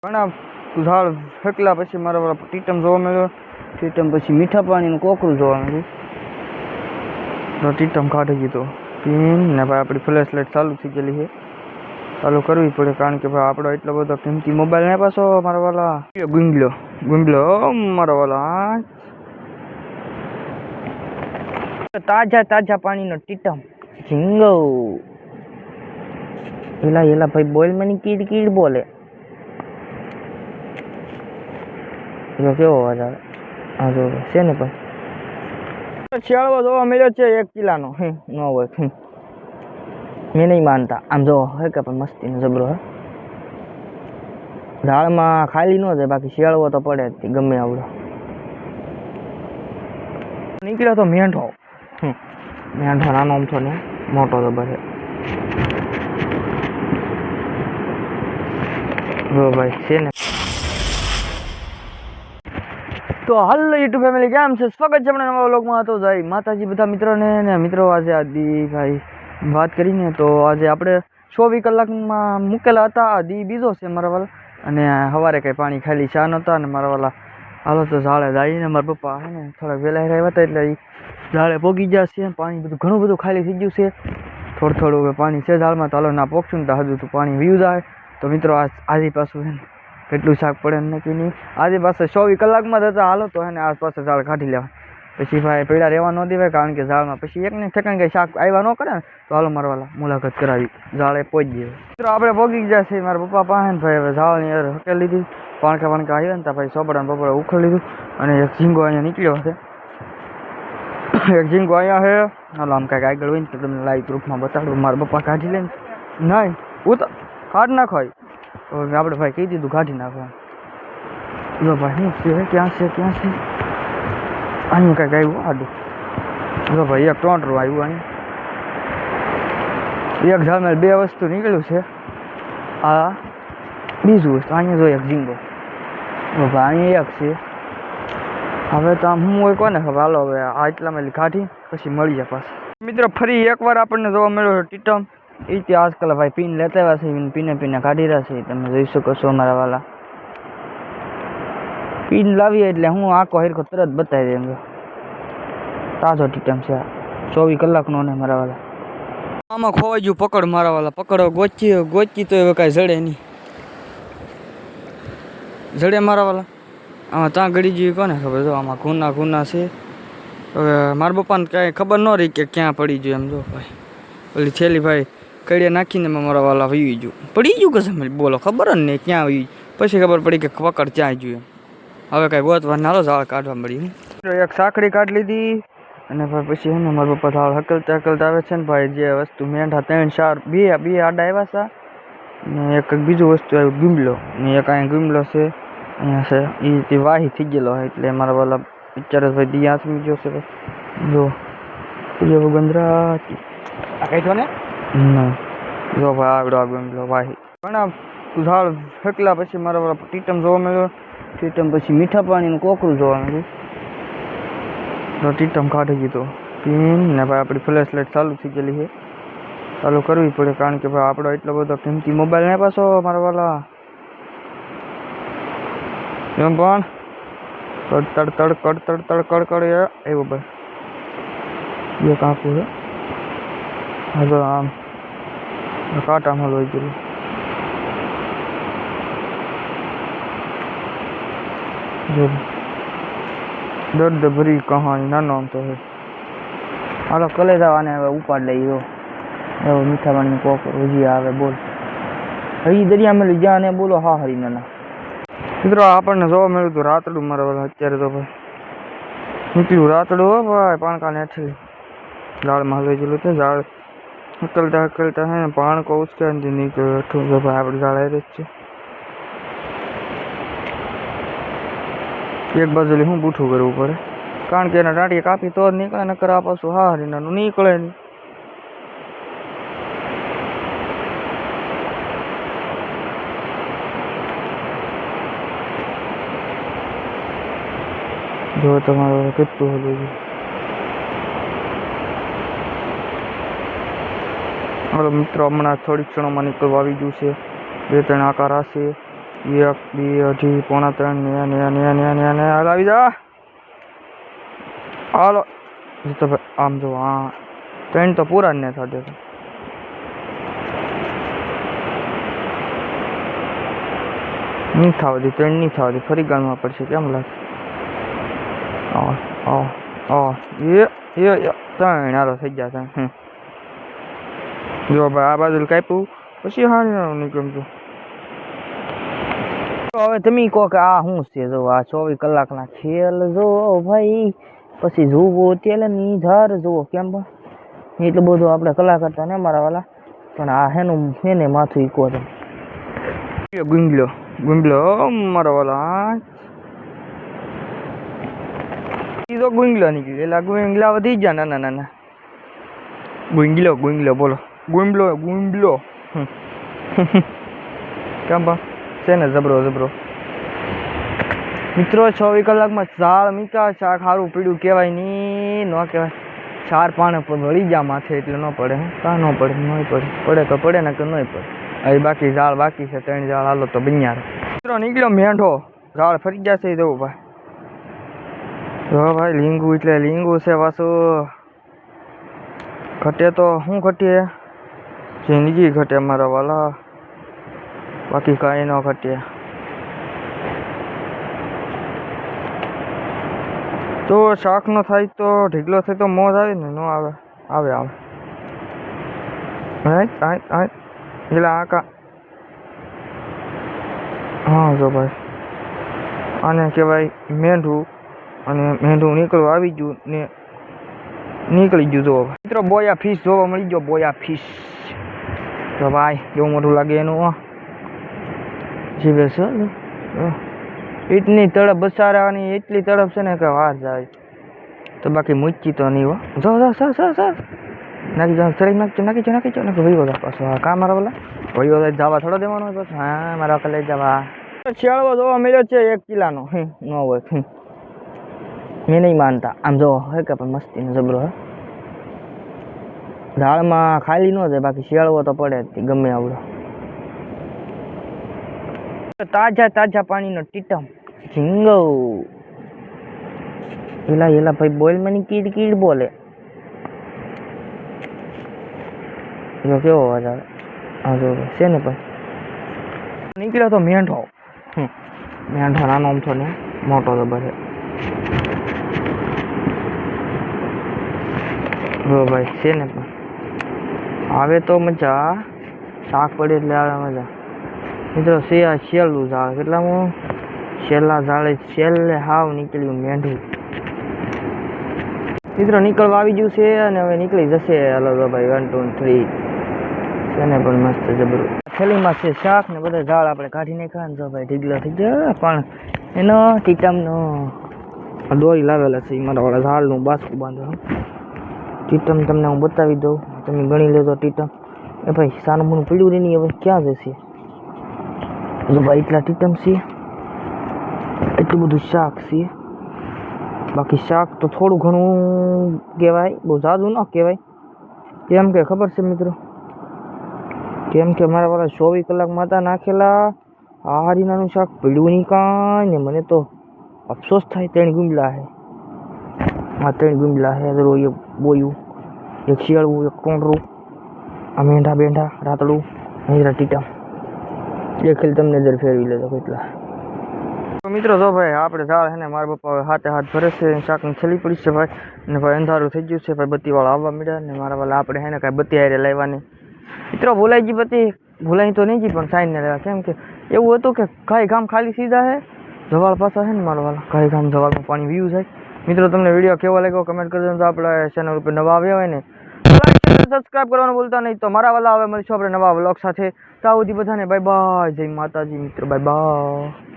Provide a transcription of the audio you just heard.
ઘણા ઝાડ ફેંકલા પછી મારા વાળા ટીટમ જોવા મળ્યો. ટીટમ પછી મીઠા પાણીનું કોકરું જોવા મળ્યું. તો ટીટમ કાઢી દીધો પીન ને ભાઈ આપણી ફ્લેશ લાઇટ ચાલુ થઈ ગયેલી છે. ચાલુ કરવી પડે કારણ કે ભાઈ આપણો એટલો બધો કિંમતી મોબાઈલ ને પાછો મારા વાળા ગુંગલો મારા વાળા તાજા પાણીનો ટીટમ ઝીંગો એલા ભાઈ બોલ મને કીડ બોલે. કેવો અવાજ આવે? હા જો છે ને પણ શિયાળો જોવા મળ્યો છે 1 કિલાનો. ન હોય મેં નહીં માનતા. આમ જો હે કે પણ મસ્તીનો જબરો હે. ઝાડમાં ખાલી ન જાય બાકી શિયાળો તો પડે જ ગમે આવડો. નીકળ્યો તો મેંઢો. મેંઢો નાનો અમથો ને મોટો જબર છે. જો ભાઈ છે ને. તો હાલો યુટ્યુબ ફેમિલી કેમ છે? સ્વાગત છે આપણા નવા વ્લોગમાં. તો જય માતાજી બધા મિત્રોને ને મિત્રો. આજે આદિ ભાઈ વાત કરીને તો આજે આપણે 24 કલાકમાં મૂકેલા હતા. આદિ બીજો છે મારા વાલા અને સવારે કંઈ પાણી ખાલી ચા નહોતા અને મારા વાલા હાલો તો ઝાડે જઈને મારા પપ્પા હે ને થોડાક વહેલા આવ્યા હતા એટલે એ ઝાડે પોગી ગયા છે. પાણી ઘણું બધું ખાલી થઈ ગયું છે. થોડું પાણી છે ઝાડમાં તો હાલો ના પોગશું ને તો હજુ તો પાણી વીયું જાય. તો મિત્રો આજે પાછું છે ને કેટલું શાક પડે નક્કી નહીં. આજે પાસે 24 કલાકમાં જતા હાલો તો એને આસપાસ ઝાડ કાઢી લેવા. પછી ભાઈ પેલા રહેવા ન દેવાય કારણ કે ઝાડમાં પછી એકને ઠેકાણ કંઈ શાક આવ્યા ન કરે ને તો હાલો મારા વાલા મુલાકાત કરાવી ઝાડે પહોંચી જઈએ. મિત્રો આપણે પહોંચી ગયા છે મારા પપ્પા પાસે ને ભાઈ હવે ઝાડની યાર હકેલી લીધી. પાણકા આવ્યા ને તો ભાઈ સોપડા ઉખડી લીધું અને એક ઝીંગો અહીંયા નીકળ્યો છે. એક ઝીંગો અહીંયા છે. હાલો આમ કાંઈક આગળ હોય ને તો તમને લાઈવ પ્રૂફમાં બતાડું. મારા પપ્પા કાઢી લે ને નહીં હું તો કાઢ નાખો. તો આપણે ભાઈ કહી દીધું કાઢી નાખો. જો ભાઈ શું છે? ક્યાં છે? અહીંયા કાંઈક આવ્યું આડું. જો ભાઈ એક ટોંટરું આવ્યું. અહીંયા એક ઝાડમાં 2 વસ્તુ નીકળ્યું છે. આ બીજું વસ્તુ અહીંયા જો એક ઝીંગો. જો ભાઈ અહીંયા એક છે. હવે તો આમ હું હોય કોને ખબર. હાલો હવે આ એટલામાં કાઢી પછી મળીએ પાછા. મિત્રો ફરી એકવાર આપણને જોવા મળ્યો ટીટમ. એ તે આજકાલ ભાઈ પીન લેતા આવ્યા છે. પીને કાઢી રહ્યા છે. તમે જોઈ શકો છો મારા વાલા. પીન લાવીએ એટલે હું આખો હેરખો તરત બતાવી દઉં. તાજો ટીટમ છે 24 કલાકનો ને મારા વાલા. આમાં ખોવાઈ ગયું પકડ મારા વાલા. પકડો ગોચી તો હવે કાંઈ જડે નહીં. જડે મારા વાલા. આમાં ત્યાં ગળી ગયું કોને ખબર. જો આમાં ખૂના છે. હવે મારા પપ્પાને કાંઈ ખબર ન રહી કે ક્યાં પડી ગયું. એમ જો ભાઈ ઓલી થેલી ભાઈ કડીએ નાખીને મારા વાલા વીવી ગયું. પડી ગયું કશે બોલો ખબર જ નહીં ક્યાં વી. પછી ખબર પડી કે પકડ ત્યાં ગયું. હવે કાંઈ ગોતવા નાલો ઝાડ કાઢવા મળી. એક સાંકડી કાઢી લીધી અને પછી હે ને મારા પપ્પા ઝાડ હકલતા આવે છે ને ભાઈ. જે વસ્તુ મેંઢા 3 4 બે આડા આવ્યા છે ને એક બીજું વસ્તુ આવ્યું ગુંબલો ને એક અહીંયા ગુંબલો છે અહીંયા છે. એ વાહી થઈ ગયેલો હોય એટલે મારા વાલા પિક્ચર ભાઈ દી આસમી ગયો છે. જો જેવું ગંદરાતી આ કઈ છો ને ના. જો ભાઈ આવડો ગુંબલો વાહી. ઘણા ઝાડ ફેંકલા પછી મારા વાળા ટીટમ જોવા મળ્યો. ટીટમ પછી મીઠા પાણીનું કોકરું જોવા મળ્યું. તો ટીટમ કાઢી દીધો પીન ને ભાઈ આપણી ફ્લેશ લાઇટ ચાલુ થઈ ગયેલી છે. ચાલુ કરવી પડે કારણ કે ભાઈ આપણો એટલો બધો કિંમતી મોબાઈલ ને પાછો મારા વાલા એમ પણ કડ એવું ભાઈ એક આંખું છે. હા આમ કાંટામાં લોહી ગયેલું. દર્દ ભરી કહાની નાનો આમ તો છે. હાલો કલેજાવાને હવે ઉપાડ લઈ. એવો મીઠા પાણીનું કોકર હજી આવે બોલ. હજી દરિયામાં લઈ જ્યાં ને બોલો હા હરી નાના. મિત્રો આપણને જોવા મળ્યું હતું રાતડું મારા વાળા. અત્યારે તો ભાઈ નીકળ્યું રાતડું હો ભાઈ. પાણકાને હેઠળ ઝાડમાં લઈ ગયેલું છે. ઝાડ હકલતા હે ને પાણકો ઉચક્યા નથી નીકળ્યું હેઠું. તો ભાઈ આપણે ઝાડ હારે જ છે. એક બાજુ હું બૂઠું કરવું પડે કારણ કે એના ટાંટીએ કાપી તો જ નીકળે. નકર આ પાછું હા હરીનાનું નીકળે નહીં. જો તમારે કેટલું હલું છે. હાલો મિત્રો હમણાં થોડીક ક્ષણોમાં નીકળવા આવી ગયું છે. 2-3 આકાર હશે એક બે અઢી પોણા ત્રણ ને હાલ આવી જા હાલો જીતુભાઈ આમ જો હા ત્રણ તો પૂરા જ ને થશે નહીં થવાથી ત્રણ નહીં થવાથી ફરી ગાળમાં પડશે કેમ લાગે ત્રણ હાલો થઈ ગયા ત્રણ જો ભાઈ આ બાજુ કાપ્યું પછી હા નીકળું છું હવે તમે કહો કે આ શું છે જો આ 24 કલાકના ખેલ જો ભાઈ પછી જુઓ તેલની ધાર જુઓ કેમ એટલું બધું આપણે કલાકાર તો ને મારા વાલા પણ આ હેનું એને માથું ઈકો છે ગુંગલો મારા વાલા તો ગુંગલો નીકળી એટલે ગુંગલા વધી ગયા નાના ગુંગલો બોલો ગુંગલો કેમ પણ છે ને જબરો મિત્રો 24 કલાકમાં ઝાડ મીકા શાક સારું પીડ્યું કહેવાય ની ન કહેવાય ચાર પાણે વળી જા માથે એટલે ન પડે કાં ન પડે નહીં પડે તો પડે ને કે નહીં પડે હવે બાકી ઝાડ બાકી છે 3 ઝાડ હાલો તો બન્યા મિત્રો નીકળ્યો મેંઢો ઝાડ ફરી જશે જવું ભાઈ જો ભાઈ લીંગુ એટલે લીંગુ છે પાછું ઘટે તો શું ઘટે જિંદગી ઘટે મારા વાલા બાકી કાંઈ ન ઘટે તો શાક નો થાય તો ઢીકલો થાય તો મોજ આવે ને ન આવે એટલે આકા હા જો ભાઈ આને કહેવાય મેંઢું અને મેંઢું નીકળવું આવી ગયું ને નીકળી ગયું જો મિત્રો બોયા ફિશ જોવા મળી ગયો બોયા ફિશ તો ભાઈ કેવું મોટું લાગે એનું જીવે છે એટલી તડપ બસારાની એટલી તડપ છે ને કે વાર જાય તો બાકી મૂકી તો નહીં હો જો નાખી જાવ ચડી નાખી જો ભયો જાય પાછો હા કા મારા બોલા ભયો જાય જવા થોડો દેવાનો હોય પાછો હા મારા વખત લઈ જવા શિયાળો જોવા મળ્યો છે 1 કિલાનો ન હોય મેં નહીં માનતા આમ જો હે કે પણ મસ્તીનો જબરો હે ઝાડમાં ખાલી ન જાય બાકી શિયાળો તો પડે જ ગમે આવડો તાજા પાણીનો ટીટમ ઝીંગો એલા ભાઈ બોલ મને કીડ બોલે એનો કેવો અવાજ આવે હા જો છે ને ભાઈ નીકળ્યો તો મેંઢો નાનો આમથો ને મોટો તો બધે જો ભાઈ છે ને પણ આવે તો મજા શાક પડે એટલે આવે મજા મિત્રો શેલું ઝાડ કેટલામાં છેલ્લા ઝાડે છેલ્લે હાવ નીકળ્યું મેંઢું મિત્રો નીકળવા આવી ગયું છે અને હવે નીકળી જશે હાલો ભાઈ 1 2 3 છે ને પણ મસ્ત જબરું થેલીમાં છે શાક ને બધા ઝાડ આપણે કાઢી નાખ્યા ને જો ભાઈ ઢીગલા થઈ ગયા પણ એનો ટીટમનો દોરી લાવેલા છે મારા વાળા ઝાડનું બાસકું બાંધો ટીટમ તમને હું બતાવી દઉં તમે ગણી લેજો ટીટમ એ ભાઈ સાનું મોનું પીડ્યું રહી નહીં હવે ક્યાં જશે જો ભાઈ એટલા ટીટમ છે એટલું બધું શાક છે બાકી શાક તો થોડું ઘણું કહેવાય બહુ ઝાઝું ન કહેવાય કેમ કે ખબર છે મિત્રો કેમ કે મારા વાળા 24 કલાક માતા નાખેલા આ રીનાનું શાક પીડ્યું નહીં કાંઈ ને મને તો અફસોસ થાય 3 ગુંગલા છે આ 3 ગુંગલા છે રોય બોયું એક શિયાળું એક કોંડરું આ મેંઢા રાતડું હીરા ટીટમ એ ખેલ તમને દર ફેરવી લેજો કેટલા મિત્રો જો ભાઈ આપણે ઝાડ છે ને મારા પપ્પા હાથે હાથ ભરે છે શાકની છેલ્લી પડી છે ભાઈ ને ભાઈ અંધારું થઈ ગયું છે ભાઈ બત્તીવાળા આવવા મળ્યા ને મારા વાળા આપણે છે ને કાંઈ બત્તી હારે લાવવાની મિત્રો ભૂલાઈ ગઈ બત્તી ભૂલાઈ તો નહીં ગઈ પણ સાઈન ને લેવા કેમ કે એવું હતું કે કાંઈ ગામ ખાલી સીધા છે જવાળ પાછા છે ને મારા વાળા કાંઈ ગામ જવાળમાં પાણી વ્યૂ જાય મિત્રો તમને વિડીયો કેવો લાગ્યો કમેન્ટ કરી દેજો આપણે ચેનલ ઉપર નવા આવ્યા હોય ને સબસ્ક્રાઇબ કરવાનું ભૂલતા નહીં તો મારા વાલા હવે મળીશું આપણે નવા વ્લોગ સાથે ત્યાં સુધી બધાને બાય બાય જય માતાજી મિત્રો બાય બાય